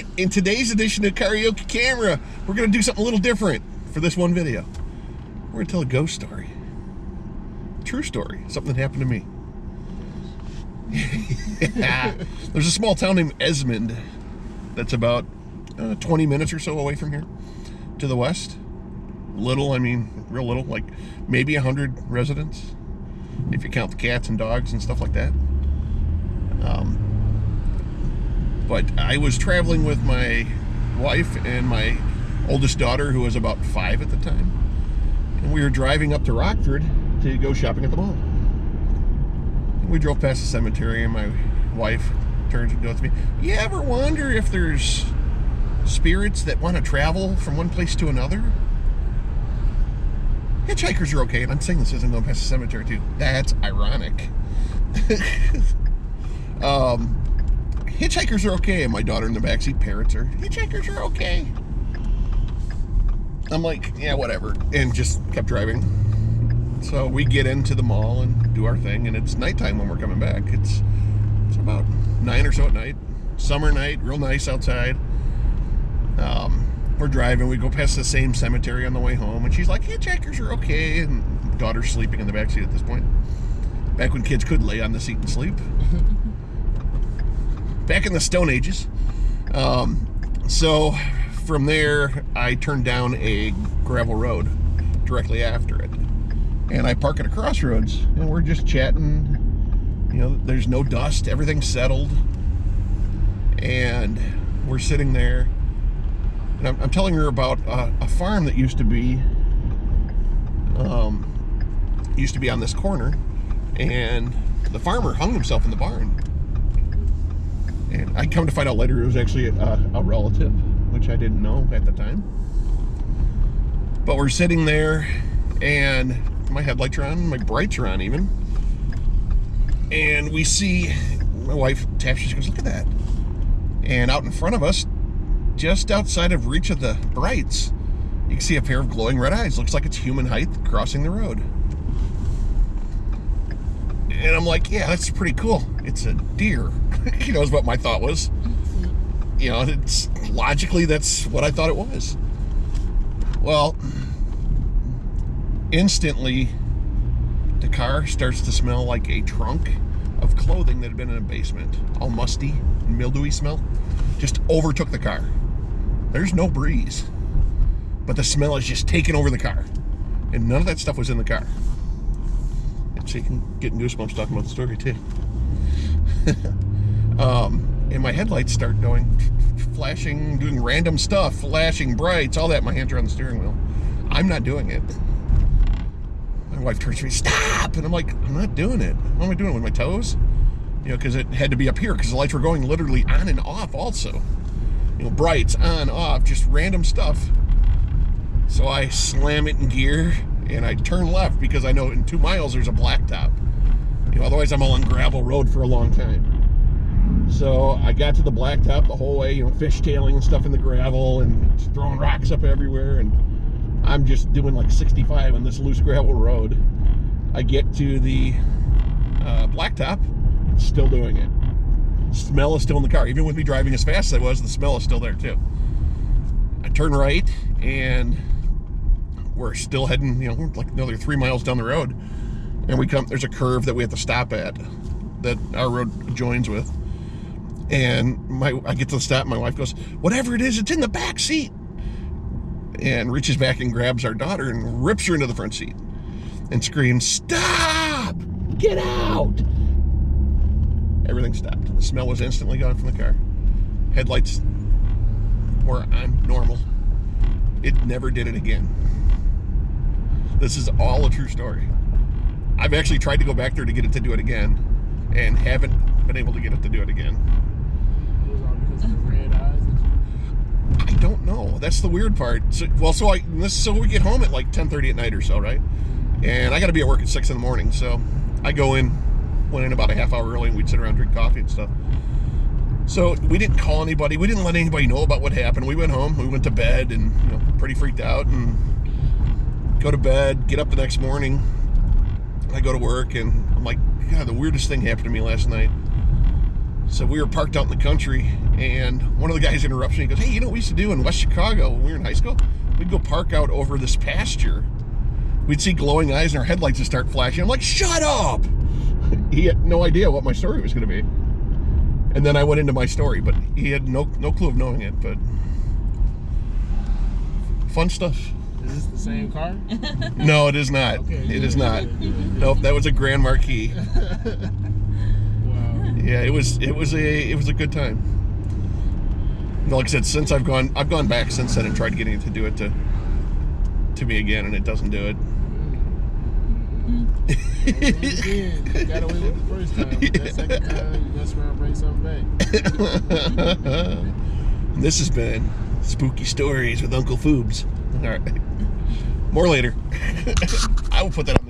right, in today's edition of Karaoke Camera, we're going to do something a little different for this one video. We're going to tell a ghost story. True story. Something that happened to me. There's a small town named Esmond that's about 20 minutes or so away from here to the west. Little, I mean, real little, like maybe 100 residents, if you count the cats and dogs and stuff like that. But I was traveling with my wife and my oldest daughter, who was about 5 at the time, and we were driving up to Rockford to go shopping at the mall. And we drove past the cemetery, and my wife turns and goes to me, "You ever wonder if there's spirits that want to travel from one place to another? Hitchhikers are okay." And I'm saying this as I'm going past the cemetery too. That's ironic. Hitchhikers are okay. And my daughter in the backseat parrots her, "Hitchhikers are okay." I'm like, yeah, whatever, and just kept driving. So we get into the mall and do our thing, and it's nighttime when we're coming back. It's about 9 or so at night. Summer night, real nice outside. We're driving, we go past the same cemetery on the way home, and she's like, "Hitchhikers are okay," and daughter's sleeping in the backseat at this point. Back when kids could lay on the seat and sleep. Back in the Stone Ages. So from there, I turned down a gravel road directly after it. And I park at a crossroads, and we're just chatting. You know, there's no dust, everything's settled. And we're sitting there, and I'm telling her about a farm that used to be on this corner, and the farmer hung himself in the barn. And I come to find out later it was actually a relative, which I didn't know at the time. But we're sitting there, and my headlights are on, my brights are on even. And we see, my wife taps, she goes, "Look at that." And out in front of us, just outside of reach of the brights, you can see a pair of glowing red eyes. Looks like it's human height crossing the road. And I'm like, yeah, that's pretty cool. It's a deer. You know, is what my thought was. You know, it's logically, that's what I thought it was. Well, instantly, the car starts to smell like a trunk of clothing that had been in a basement. All musty, mildewy smell. Just overtook the car. There's no breeze, but the smell is just taking over the car. And none of that stuff was in the car. So you can get goosebumps talking about the story too. And my headlights start going, flashing, doing random stuff, flashing brights, all that. My hands are on the steering wheel. I'm not doing it. My wife turns to me, "Stop!" And I'm like, I'm not doing it. What am I doing with my toes? You know, because it had to be up here, because the lights were going literally on and off also. You know, brights, on, off, just random stuff. So I slam it in gear, and I turn left, because I know in 2 miles there's a blacktop. You know, otherwise I'm all on gravel road for a long time. So I got to the blacktop the whole way, you know, fishtailing and stuff in the gravel and just throwing rocks up everywhere, and I'm just doing like 65 on this loose gravel road. I get to the blacktop, still doing it. Smell is still in the car. Even with me driving as fast as I was, the smell is still there too. I turn right, and we're still heading, you know, we're like another 3 miles down the road, and we come, there's a curve that we have to stop at that our road joins with. And I get to the stop, and my wife goes, "Whatever it is, it's in the back seat," and reaches back and grabs our daughter and rips her into the front seat and screams, "Stop! Get out!" Everything stopped. The smell was instantly gone from the car. Headlights were on normal. It never did it again. This is all a true story. I've actually tried to go back there to get it to do it again, and haven't been able to get it to do it again. It was all because of the red eyes? I don't know. That's the weird part. So we get home at like 10:30 at night or so, right? And I got to be at work at 6 in the morning, so I went in about a half hour early, and we'd sit around, drink coffee and stuff. So we didn't call anybody. We didn't let anybody know about what happened. We went home. We went to bed, and you know, pretty freaked out, and go to bed, get up the next morning. I go to work, and I'm like, God, the weirdest thing happened to me last night. So we were parked out in the country, And one of the guys interrupts me. He goes, "Hey, you know what we used to do in West Chicago when we were in high school? We'd go park out over this pasture. We'd see glowing eyes and our headlights would start flashing." I'm like, "Shut up!" He had no idea what my story was going to be. And then I went into my story, but he had no clue of knowing it. But fun stuff. Is this the same car? No, it is not. Okay, it is not. Nope, that was a Grand Marquis. Wow. Yeah, it was a good time. Like I said, since I've gone back since then and tried getting it to do it to me again, and it doesn't do it. Again, you got away with the first time. But that second time, you mess around and bring something back. And this has been Spooky Stories with Uncle Fubs. All right. More later. I will put that on the